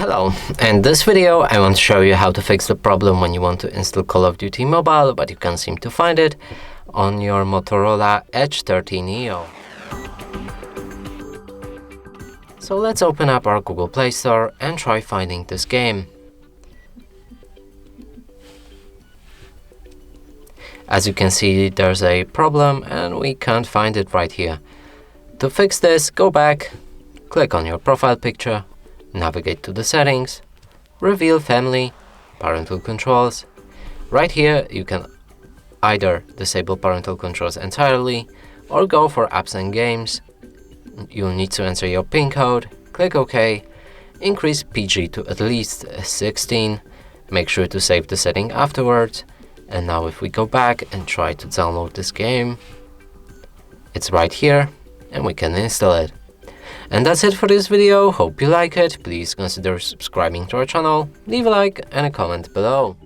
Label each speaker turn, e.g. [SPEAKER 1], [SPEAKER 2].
[SPEAKER 1] Hello, in this video I want to show you how to fix the problem when you want to install Call of Duty Mobile but you can't seem to find it on your Motorola Edge 30 Neo. So let's open up our Google Play Store and try finding this game. As you can see, there's a problem and we can't find it right here. To fix this, go back, click on your profile picture, navigate to the settings, reveal family, parental controls. Right here you can either disable parental controls entirely or go for apps and games. You'll need to enter your PIN code, click OK, increase PG to at least 16, make sure to save the setting afterwards. And now if we go back and try to download this game, it's right here and we can install it. And that's it for this video. Hope you like it. Please consider subscribing to our channel, leave a like and a comment below.